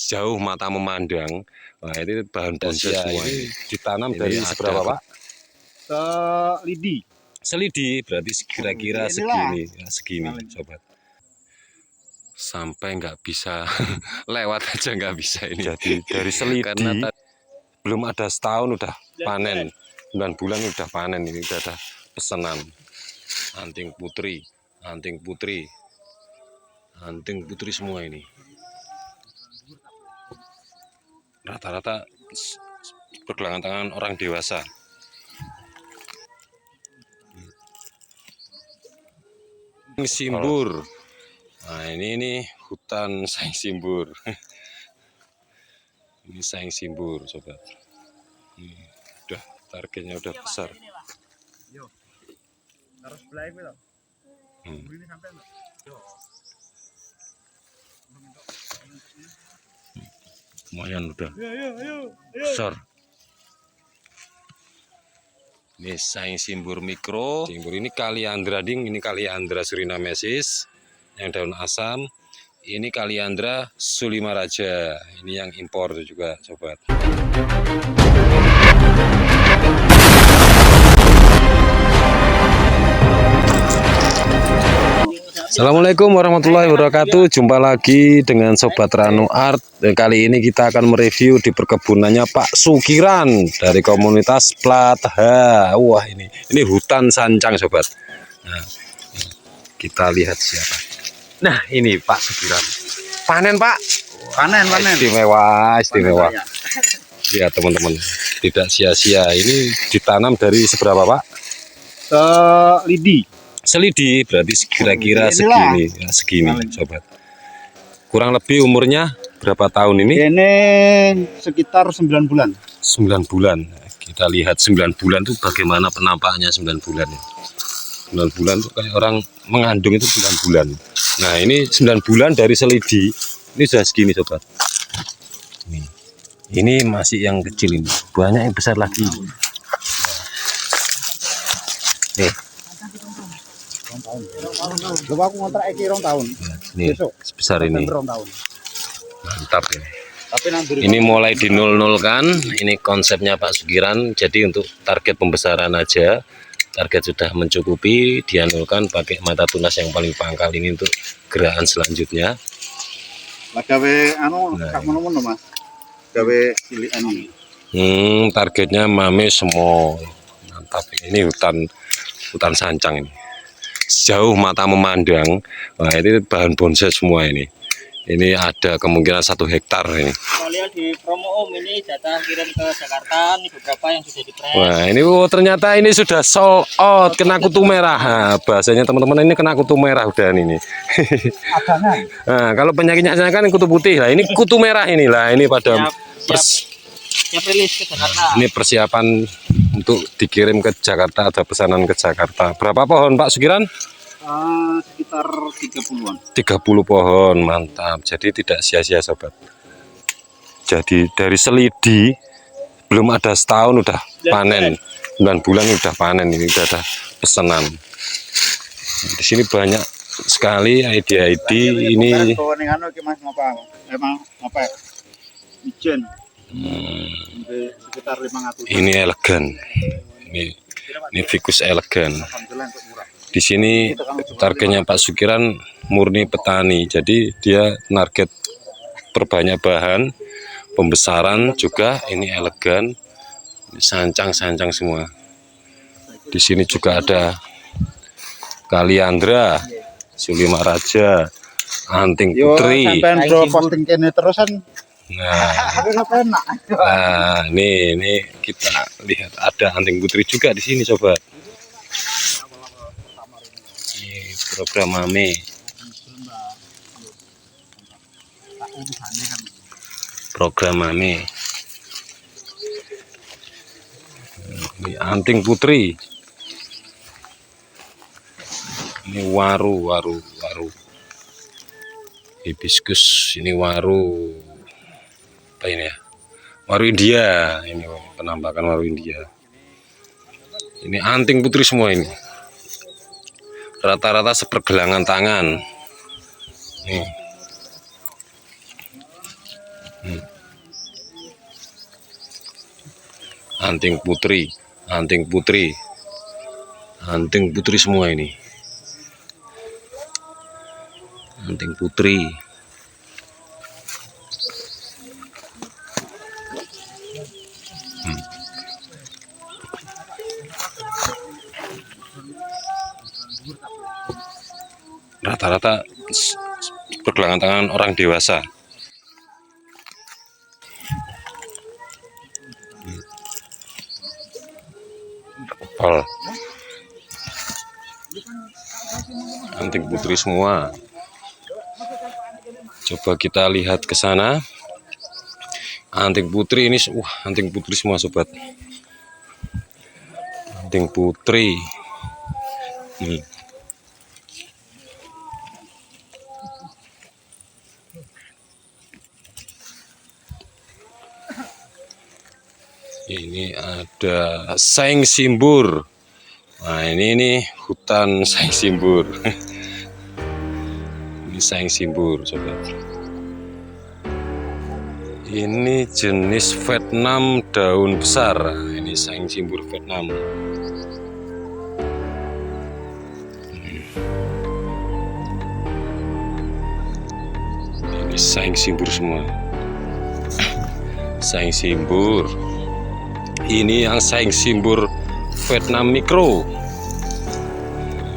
Sejauh mata memandang. Nah, ini bahan bonsai semua. Ini ditanam Ini dari seberapa, Pak? Selidi. Selidi, berarti kira-kira segini, ya, segini, sobat. Sampai nggak bisa lewat aja nggak bisa ini. Jadi dari selidi karena belum ada setahun udah panen, 9 bulan udah panen, ini udah ada pesanan. Anting putri, anting putri, anting putri semua ini. Rata-rata pergelangan tangan orang dewasa. Ini simbur. Nah, ini hutan saing simbur. Ini saing simbur, sobat. Ini udah targetnya udah besar. Lumayan udah besar. Ini saing simbur mikro. Simbur ini Kaliandra ding, ini Kaliandra surinamensis yang daun asam. Ini Kaliandra sulimaraja. Ini yang impor juga, sobat. Assalamualaikum warahmatullahi wabarakatuh. Jumpa lagi dengan Sobat Ranu Art. Dan kali ini kita akan mereview di perkebunannya Pak Sukiran dari komunitas Plat H. Wah, ini hutan sancang, sobat. Nah, kita lihat siapa. Nah, ini Pak Sukiran. Panen, Pak. Panen. Istimewa. Ya, teman-teman. Tidak sia-sia. Ini ditanam dari seberapa, Pak? Selidi, berarti kira-kira segini, ya, segini, sobat. Kurang lebih umurnya berapa tahun ini? Ini sekitar 9 bulan. 9 bulan. Kita lihat 9 bulan itu bagaimana penampakannya 9 bulan. 9 bulan itu kayak orang mengandung itu 9 bulan. Nah, ini 9 bulan dari selidi. Ini sudah segini, sobat. Ini masih yang kecil ini. Banyak yang besar lagi. Nih. Coba aku ngontrak iki 2 tahun. Nih, sebesar ini. Tahun. Mantap ini. Ini mulai dinol-nolkan. Ini konsepnya Pak Sukiran. Jadi untuk target pembesaran aja, target sudah mencukupi, dia nolkan pakai mata tunas yang paling pangkal ini untuk gerakan selanjutnya. Gawe anu sak mono-mono, Mas. Gawe cilikan ini. Targetnya mame semua. Mantap. Ini hutan sancang ini. Sejauh mata memandang. Nah, ini bahan bonsai semua ini. Ini ada kemungkinan 1 hektar ini. Kalian di promo Om, ini jatah kirim ke Jakarta, ini beberapa yang sudah dipres. Wah, ini ternyata ini sudah sold out, kena kutu merah. Nah, bahasanya teman-teman ini kena kutu merah udah ini. Nah, kalau penyakitnya kan kutu putih lah, ini kutu merah inilah. Ini pada siap rilis ke Jakarta. Ini persiapan untuk dikirim ke Jakarta, ada pesanan ke Jakarta. Berapa pohon Pak Sukiran? Sekitar 30-an. 30 pohon, mantap. Jadi tidak sia-sia, sobat. Jadi dari selidi belum ada setahun udah panen, 9 bulan udah panen, ini udah ada pesanan. Di sini banyak sekali ide-ide ini. Sekitar 500. Ini elegan. Ini ficus elegan. Di sini targetnya Pak Sukiran murni petani. Jadi dia target perbanyak bahan, pembesaran juga. Ini elegan, sancang-sancang semua. Di sini juga ada Kaliandra, sulimaraja, anting putri. Sampai posting kene terusan. Nah, ini kita lihat ada anting putri juga di sini, sobat. Ini program mame. Program mame. Ini anting putri. Ini waru. Hibiscus, ini waru. Apa ini ya? Waru India. Ini penampakan waru India. Ini anting putri semua ini. Rata-rata sepergelangan tangan. Nih. anting putri semua ini, anting putri. Rata-rata pergelangan tangan orang dewasa. Kepal. Anting putri semua. Coba kita lihat ke sana. Anting putri ini, anting putri semua sobat. Anting putri. Nih. Ini ada saing simbur. Nah, ini nih hutan saing simbur. Ini saing simbur, sobat. Ini jenis Vietnam daun besar. Ini saing simbur Vietnam. Ini saing simbur semua. Saing simbur. Ini yang saing simbur Vietnam mikro.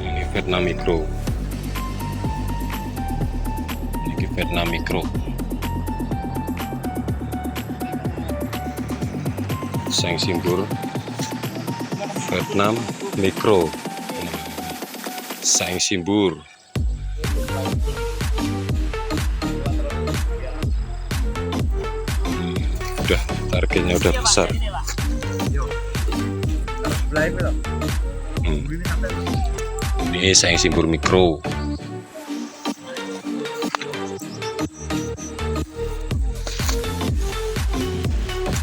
Ini Vietnam mikro. Ini Vietnam mikro. Saing simbur Vietnam mikro. Saing simbur. Udah, targetnya udah besar. Ini saing simbur mikro.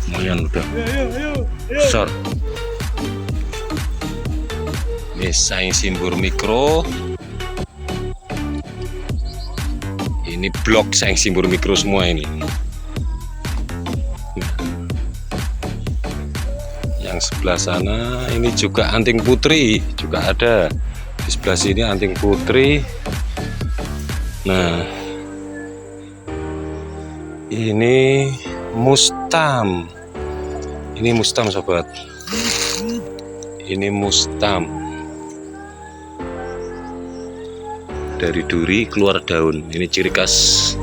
Lumayan udah besar. Ini saing simbur mikro. Ini blok saing simbur mikro semua ini. Yang sebelah sana ini juga anting putri, juga ada di sebelah sini anting putri. Nah, ini mustam, sobat. Ini mustam, dari duri keluar daun. Ini ciri khas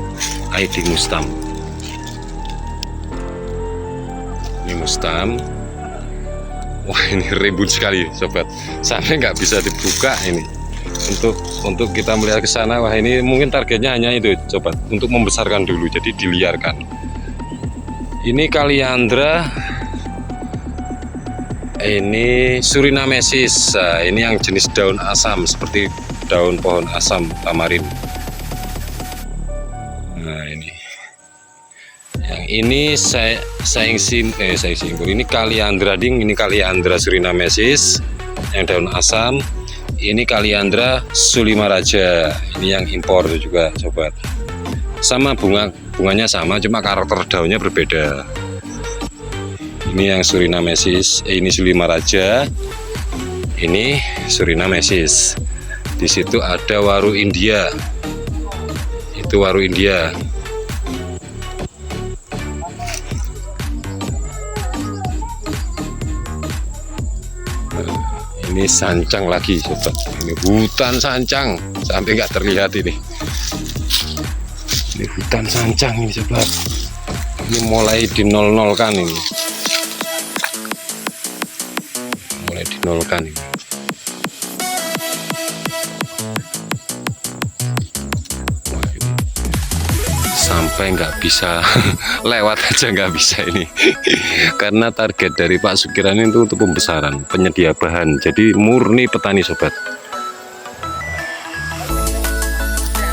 ID mustam. Ini mustam. Wah, ini ribut sekali, sobat. Sampai nggak bisa dibuka ini. Untuk kita melihat ke sana. Wah, ini mungkin targetnya hanya itu, sobat, untuk membesarkan dulu, jadi diliarkan. Ini kaliandra. Ini Surinamesis. Nah, ini yang jenis daun asam, seperti daun pohon asam tamarin. Nah, ini. Yang ini saing simbur. Ini kaliandra ding, ini kaliandra Surinamesis yang daun asam. Ini kaliandra Sulimaraja. Ini yang impor juga, sobat. Sama bunganya sama, cuma karakter daunnya berbeda. Ini yang Surinamesis, ini Sulimaraja. Ini Surinamesis. Di situ ada waru India. Itu waru India. Ini sancang lagi, sobat. Ini hutan sancang, sampai nggak terlihat ini. Ini hutan sancang ini, sobat. Ini mulai dinol-nolkan ini. Mulai dinolkan ini. Wah, ini sampai nggak bisa lewat aja, nggak bisa ini. Karena target dari Pak Sukiran itu untuk pembesaran, penyedia bahan. Jadi murni petani, sobat.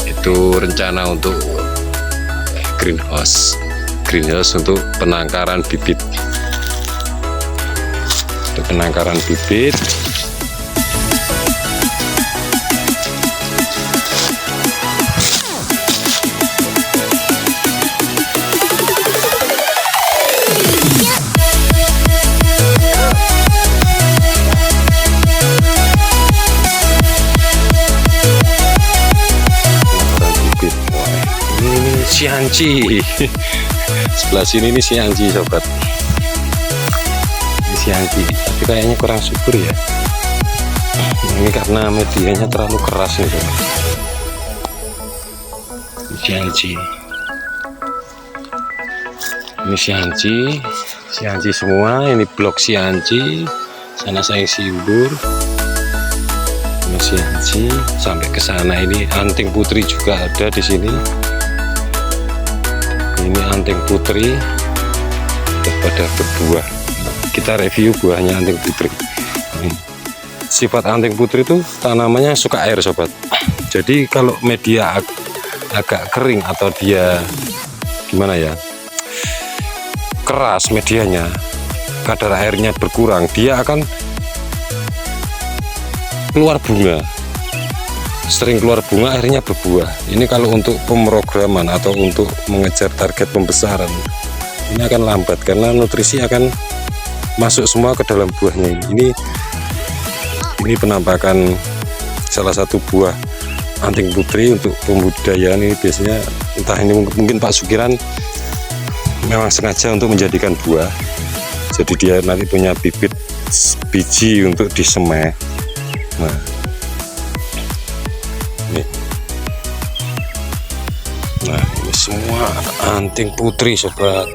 Itu rencana untuk greenhouse untuk penangkaran bibit. Untuk penangkaran bibit. Siangci. Sebelah sini ini Siangci sobat. Ini Siangci, tapi kayaknya kurang subur ya. Ini karena medianya terlalu keras nih sobat. Siangci. Ini Siangci semua. Ini blok Siangci. Sana saya Simbur. Ini Siangci sampai ke sana. Ini anting putri juga ada di sini. Ini anting putri pada berbuah. Kita review buahnya anting putri. Ini. Sifat anting putri itu tanamannya suka air sobat. Jadi kalau media agak kering atau dia gimana ya, keras medianya, kadar airnya berkurang, dia akan keluar bunga. Sering keluar bunga, akhirnya berbuah. Ini kalau untuk pemrograman atau untuk mengejar target pembesaran, ini akan lambat karena nutrisi akan masuk semua ke dalam buahnya. Ini penampakan salah satu buah anting putri untuk pembudidayaan. Ini biasanya entah ini mungkin Pak Sukiran memang sengaja untuk menjadikan buah, jadi dia nanti punya bibit biji untuk disemai. Nah ini semua anting putri sobat.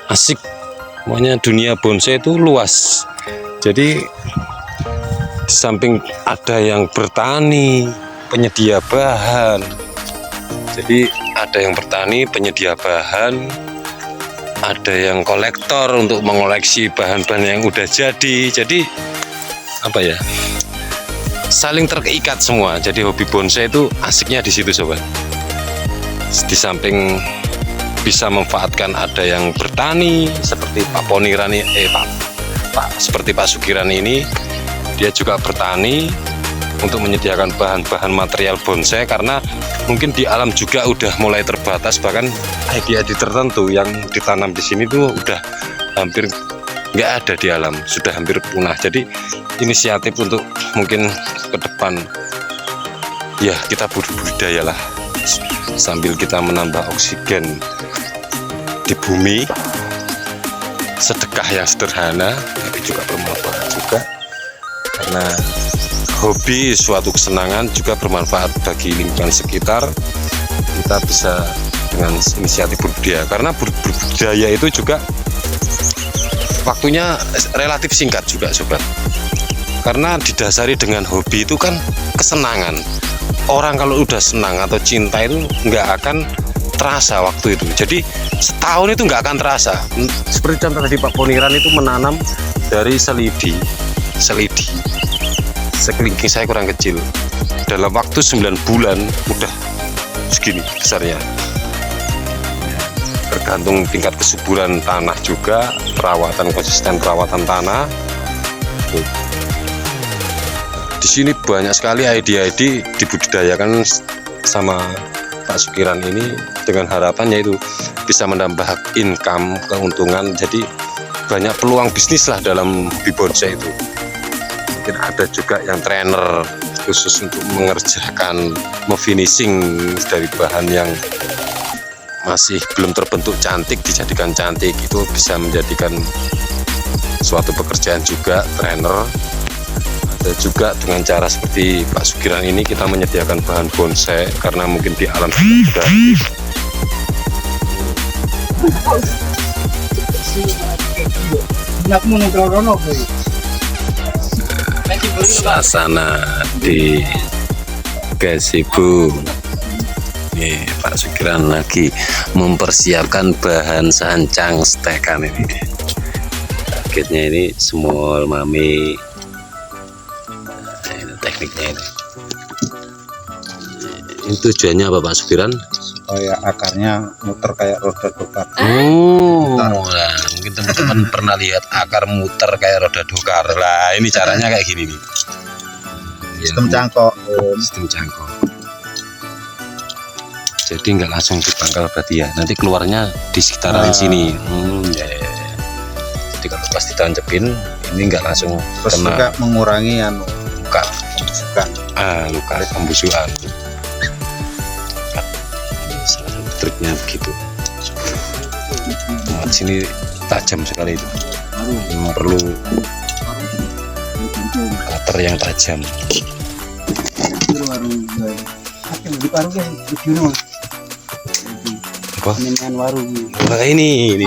Asik, pokoknya dunia bonsai itu luas. Jadi di samping ada yang bertani, penyedia bahan. Jadi ada yang bertani, penyedia bahan, ada yang kolektor untuk mengoleksi bahan-bahan yang udah jadi. Jadi apa ya, saling terikat semua. Jadi hobi bonsai itu asiknya di situ sobat. Di samping bisa memanfaatkan, ada yang bertani seperti Pak Poniran seperti Pak Sukiran ini, dia juga bertani untuk menyediakan bahan-bahan material bonsai karena mungkin di alam juga udah mulai terbatas, bahkan ide-ide tertentu yang ditanam di sini tuh udah hampir nggak ada di alam, sudah hampir punah. Jadi inisiatif untuk mungkin ke depan ya kita budidaya lah, sambil kita menambah oksigen di bumi. Sedekah yang sederhana tapi juga bermanfaat juga, karena hobi suatu kesenangan juga bermanfaat bagi lingkungan sekitar. Kita bisa dengan inisiatif budidaya, karena budidaya itu juga waktunya relatif singkat juga sobat, karena didasari dengan hobi itu kan kesenangan. Orang kalau udah senang atau cinta itu nggak akan terasa waktu itu, jadi setahun itu nggak akan terasa. Seperti contoh tadi Pak Poniran itu menanam dari selidi sekelingking saya kurang kecil, dalam waktu 9 bulan udah segini besarnya. Tergantung tingkat kesuburan tanah juga, konsisten perawatan tanah. Di sini banyak sekali ide-ide dibudidayakan sama Pak Sukiran ini dengan harapan yaitu bisa menambah income, keuntungan. Jadi banyak peluang bisnis lah dalam hobi bonsai itu. Mungkin ada juga yang trainer khusus untuk mengerjakan finishing dari bahan yang masih belum terbentuk cantik, dijadikan cantik. Itu bisa menjadikan suatu pekerjaan juga, trainer. Ada juga dengan cara seperti Pak Sukiran ini, kita menyediakan bahan bonsai karena mungkin di alam sudah suasana di gazebo. Nih Pak Sukiran lagi mempersiapkan bahan sancang stekan ini. Targetnya ini small mami. Nah, ini tekniknya ini. Ini tujuannya apa Pak Sukiran? Supaya akarnya muter kayak roda dokar. Nah, mungkin teman-teman pernah lihat akar muter kayak roda dokar. Lah, ini caranya kayak gini nih. Sistem cangkok. Sistem cangkok. Jadi nggak langsung dipangkal berarti ya. Nanti keluarnya di sekitaran sini. Ya. Jadi kalau pas ditancepin, ini nggak langsung terus kena. juga mengurangi Luka pembusukan. triknya begitu. Nah, sini tajam sekali itu. Perlu cutter yang tajam. Apa? Wah, ini.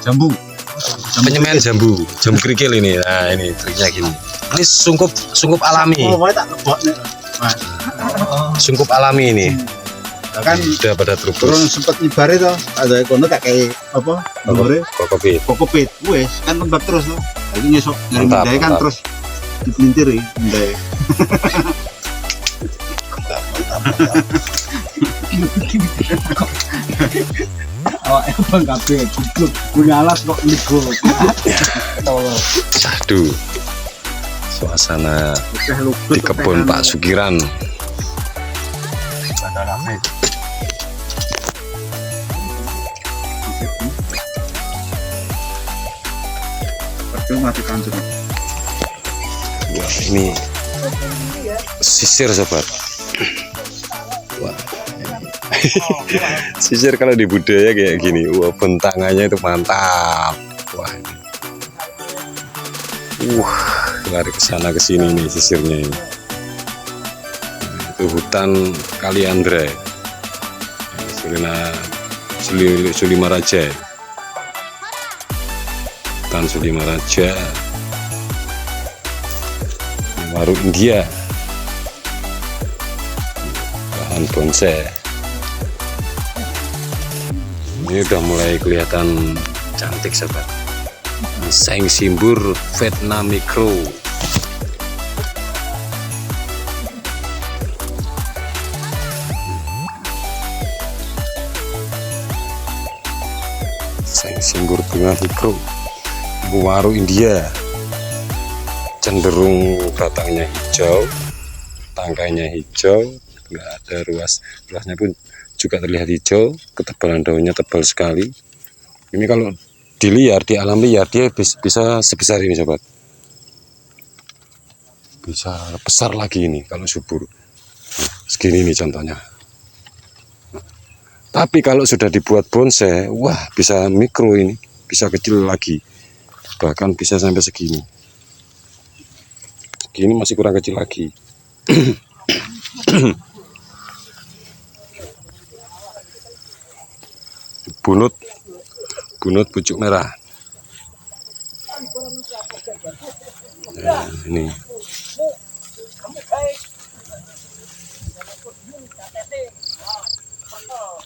Jambu. Penyemaian jambu kerikil ini. Nah, ini triknya gini. Ini sungkup alami. Sungkup alami ini. Kan udah pada turun terus sempat nyebar itu ada kono tak kayak apa? Nomornya kokopit. Wes kan lembab terus tuh. Lagi nyesok dari Mantap, mendai kan mantap. terus dipelintiri mendai. Awak bang kabeh cukup punya alat kok nego. Aduh, suasana di kebun Pak Sukiran. Wah, ini sisir sobat. Wah. Sisir kalau di budaya kayak gini, wah bentangannya itu mantap. Wah, lari ke sana ke sini nih sisirnya ini. Itu hutan Kaliandra, Sulimaraja. Hutan Sulimaraja, Warung India, bahan bonsai. Ini udah mulai kelihatan cantik sobat. Seng simbur Vietnam Micro. Seng simbur bunga mikro. Warung India cenderung batangnya hijau, tangkainya hijau, nggak ada ruasnya pun juga terlihat hijau, ketebalan daunnya tebal sekali. Ini kalau dilihat di alam liar dia bisa sebesar ini sobat, bisa besar lagi ini kalau subur. Segini nih contohnya. Tapi kalau sudah dibuat bonsai, wah bisa mikro ini, bisa kecil lagi, bahkan bisa sampai segini. Segini masih kurang kecil lagi. bunut pucuk merah.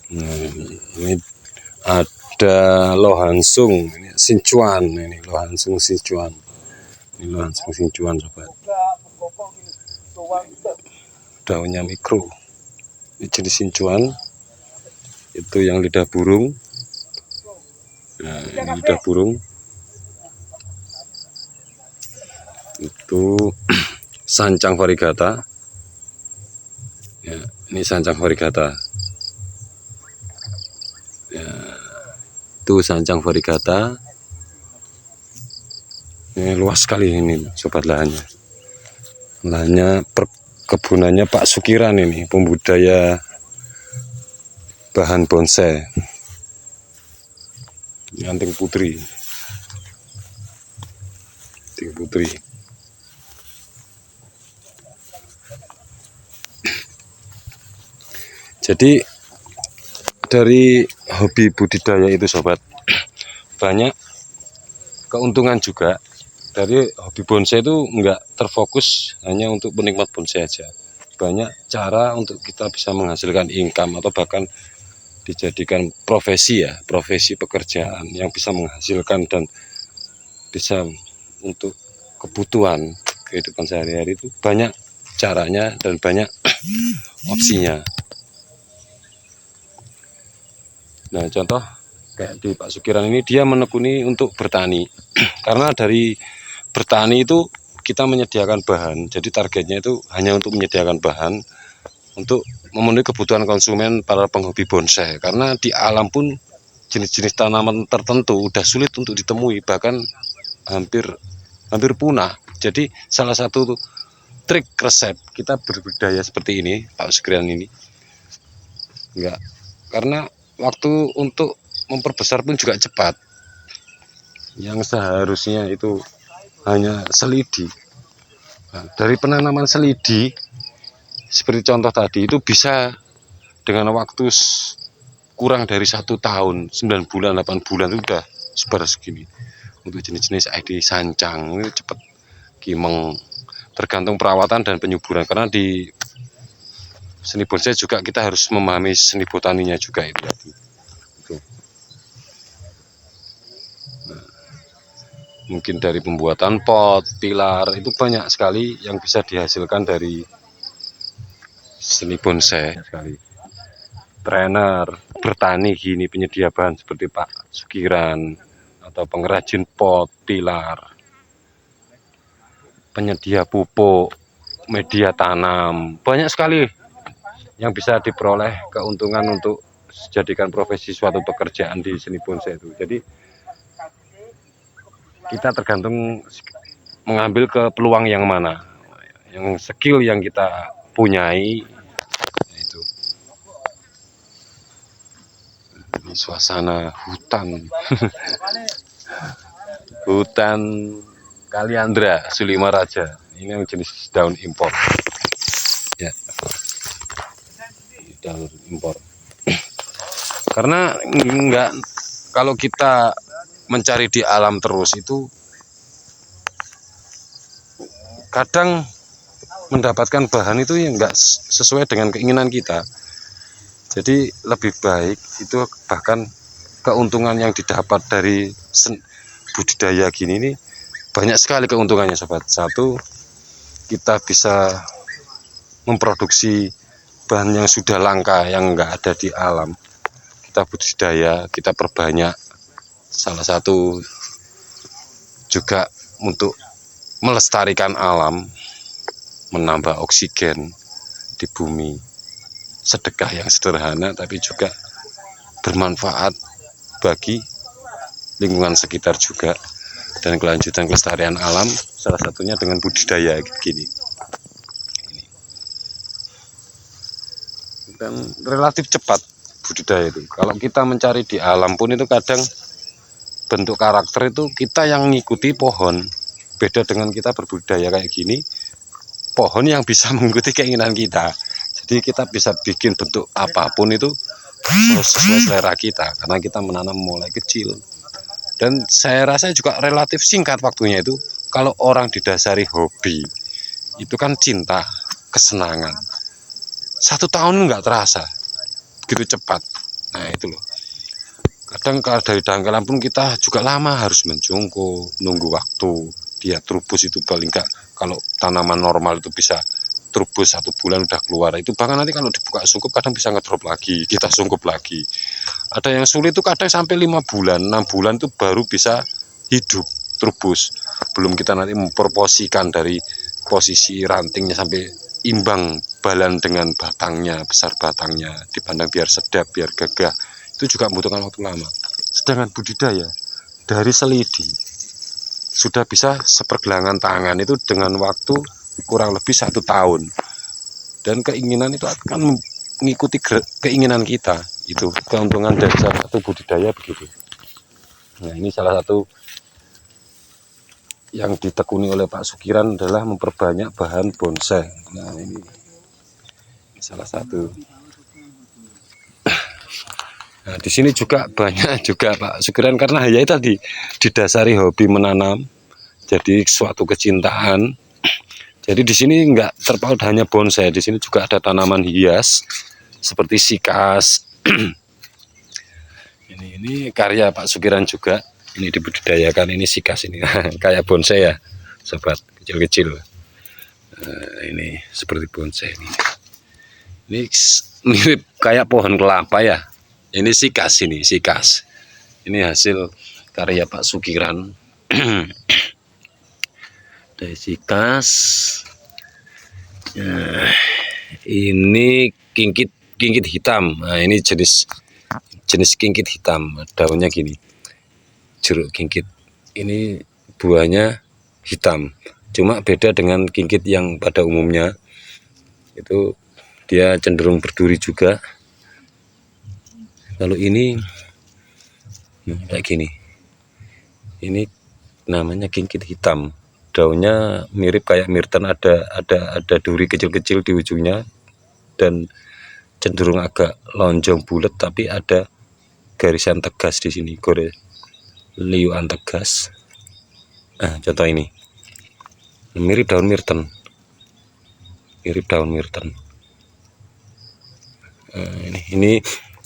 Nah, ini ada lohansung, ini Sichuan, ini lohansung Sichuan. Ini lohansung Sichuan sobat. Daunnya mikro. Ini jenis Sichuan. Itu yang lidah burung. Nah, ini lidah burung. Itu sancang variegata. Ya, ini sancang variegata. Ya, itu sancang variegata. Ini luas sekali ini sobat lahannya. Lahannya perkebunannya Pak Sukiran ini, pembudaya bahan bonsai. Ini anting putri. Anting putri. Jadi dari hobi budidaya itu sobat, banyak keuntungan juga. Dari hobi bonsai itu enggak terfokus hanya untuk penikmat bonsai aja. Banyak cara untuk kita bisa menghasilkan income atau bahkan dijadikan profesi ya, profesi pekerjaan yang bisa menghasilkan dan bisa untuk kebutuhan kehidupan sehari-hari. Itu banyak caranya dan banyak opsinya. Nah, contoh kayak di Pak Sukiran ini, dia menekuni untuk bertani. Karena dari bertani itu kita menyediakan bahan, jadi targetnya itu hanya untuk menyediakan bahan untuk memenuhi kebutuhan konsumen para penghobi bonsai. Karena di alam pun jenis-jenis tanaman tertentu udah sulit untuk ditemui, bahkan hampir punah. Jadi salah satu trik resep kita berbudidaya seperti ini Pak Sukiran ini, enggak karena waktu untuk memperbesar pun juga cepat. Yang seharusnya itu hanya selidi. Nah, dari penanaman selidi seperti contoh tadi itu bisa dengan waktu kurang dari 1 tahun, 9 bulan, 8 bulan itu udah sebar segini. Untuk jenis-jenis ID sancang ini cepat kimeng, tergantung perawatan dan penyuburan, karena di seni bonsai juga kita harus memahami seni botaninya juga itu tadi. Nah, mungkin dari pembuatan pot, pilar, itu banyak sekali yang bisa dihasilkan dari seni bonsai sekali. Trainer, bertani gini, penyedia bahan seperti Pak Sukiran, atau pengrajin pot, pilar, penyedia pupuk, media tanam, banyak sekali yang bisa diperoleh keuntungan untuk dijadikan profesi suatu pekerjaan di seni bonsai itu. Jadi kita tergantung mengambil ke peluang yang mana, yang skill yang kita punyai. Itu ini suasana hutan hutan Kaliandra Sulima Raja. Ini yang jenis daun impor ya, daun impor. Karena enggak, kalau kita mencari di alam terus itu kadang mendapatkan bahan itu yang enggak sesuai dengan keinginan kita. Jadi lebih baik itu, bahkan keuntungan yang didapat dari budidaya gini ini banyak sekali keuntungannya sobat. Satu, kita bisa memproduksi bahan yang sudah langka, yang enggak ada di alam. Kita budidaya, kita perbanyak. Salah satu juga untuk melestarikan alam, menambah oksigen di bumi. Sedekah yang sederhana tapi juga bermanfaat bagi lingkungan sekitar juga, dan kelanjutan kelestarian alam, salah satunya dengan budidaya gini. Dan relatif cepat budidaya itu. Kalau kita mencari di alam pun itu kadang bentuk karakter itu kita yang ngikuti pohon. Beda dengan kita berbudidaya kayak gini, pohon yang bisa mengikuti keinginan kita. Jadi kita bisa bikin bentuk apapun itu sesuai selera kita, karena kita menanam mulai kecil. Dan saya rasa juga relatif singkat waktunya itu. Kalau orang didasari hobi, itu kan cinta, kesenangan. 1 tahun nggak terasa, begitu cepat. Nah itu loh. Kadang kalau dari dangkalan pun kita juga lama harus menjungkuk, nunggu waktu dia trubus itu. Paling nggak, kalau tanaman normal itu bisa trubus 1 bulan udah keluar. Itu bahkan nanti kalau dibuka sungkup kadang bisa ngedrop lagi, kita sungkup lagi. Ada yang sulit itu kadang sampai 5 bulan, 6 bulan itu baru bisa hidup trubus. Belum kita nanti memproporsikan dari posisi rantingnya sampai imbang balan dengan batangnya, besar batangnya, dipandang biar sedap, biar gagah. Itu juga membutuhkan waktu lama. Sedangkan budidaya dari selidi sudah bisa sepergelangan tangan itu dengan waktu kurang lebih 1 tahun, dan keinginan itu akan mengikuti keinginan kita. Itu keuntungan dari salah satu budidaya begitu. Nah ini salah satu yang ditekuni oleh Pak Sukiran adalah memperbanyak bahan bonsai. Nah ini salah satu. Nah di sini juga banyak juga Pak Sukiran, karena ya tadi didasari hobi menanam, jadi suatu kecintaan. Jadi di sini nggak terpaut hanya bonsai, di sini juga ada tanaman hias seperti sikas. Ini karya Pak Sukiran juga. Ini dibudidayakan, ini sikas ini kayak bonsai ya, sobat, kecil-kecil. Ini seperti bonsai ini. Ini mirip kayak pohon kelapa ya. Ini sikas, ini sikas. Ini hasil karya Pak Sukiran. Dari sikas. Nah, ini kingkit hitam. Nah, ini jenis kingkit hitam. Daunnya gini, jeruk kingkit. Ini buahnya hitam. Cuma beda dengan kingkit yang pada umumnya. Itu dia cenderung berduri juga. Kalau ini kayak gini. Ini namanya kingkit hitam. Daunnya mirip kayak mirten, ada duri kecil-kecil di ujungnya dan cenderung agak lonjong bulat, tapi ada garisan tegas di sini, liuan tegas. Nah, contoh ini mirip daun mirten, Nah, ini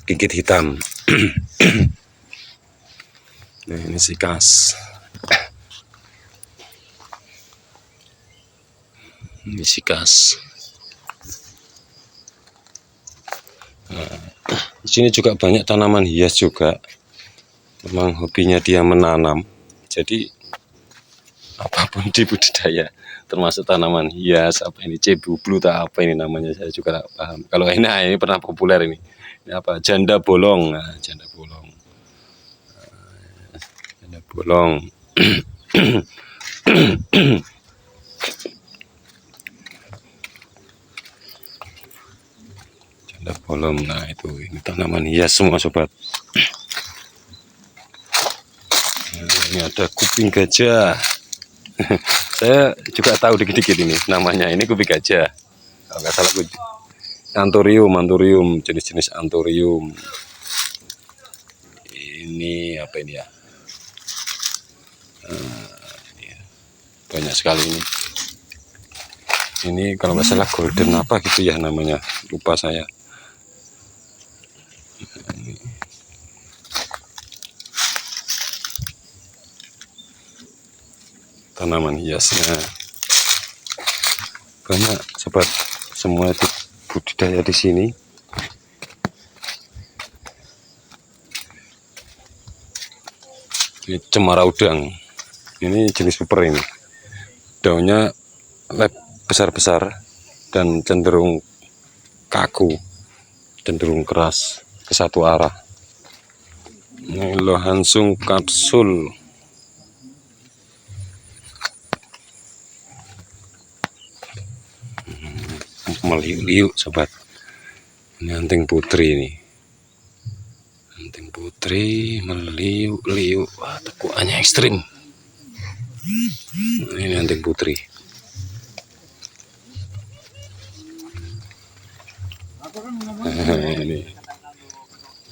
kingkit hitam. Nah, ini sikas. Ini sikas. Nah, di sini juga banyak tanaman hias juga. Memang hobinya dia menanam. Jadi apapun dibudidaya, termasuk tanaman hias, apa ini cebublu tak apa ini namanya, saya juga tak paham. Kalau ini pernah populer ini. Ini apa? Janda bolong. Nah, janda bolong. Janda bolong. Janda bolong. Nah, ini tanaman hias semua sobat. Nah, ini ada kuping gajah. Saya juga tahu dikit-dikit ini namanya. Ini kuping gajah. Kalau nggak salah anthurium, jenis-jenis anthurium. Ini apa ini ya? Banyak sekali ini. Ini kalau nggak salah golden apa gitu ya namanya, lupa saya. Tanaman hiasnya banyak sobat, semua itu budidaya di sini. Ini cemara udang, ini jenis super ini, daunnya besar-besar dan cenderung kaku, cenderung keras ke satu arah. Ini lohansung kapsul. Meliuk-liuk sobat. Ini anting putri ini. Anting putri meliuk-liuk. Wah, tekuannya ekstrim. Ini anting putri. Ini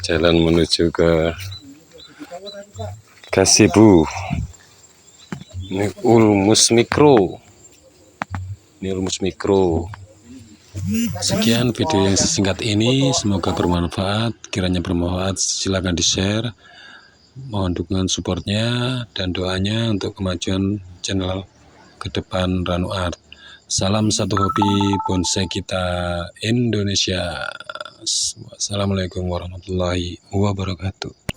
jalan menuju ke gazebo. Ini ulmus mikro. Sekian video yang sesingkat ini, semoga bermanfaat. Kiranya bermanfaat, silakan di-share. Mohon dukungan supportnya dan doanya untuk kemajuan channel ke depan Ranu Art. Salam satu hobi bonsai kita Indonesia. Wassalamualaikum warahmatullahi wabarakatuh.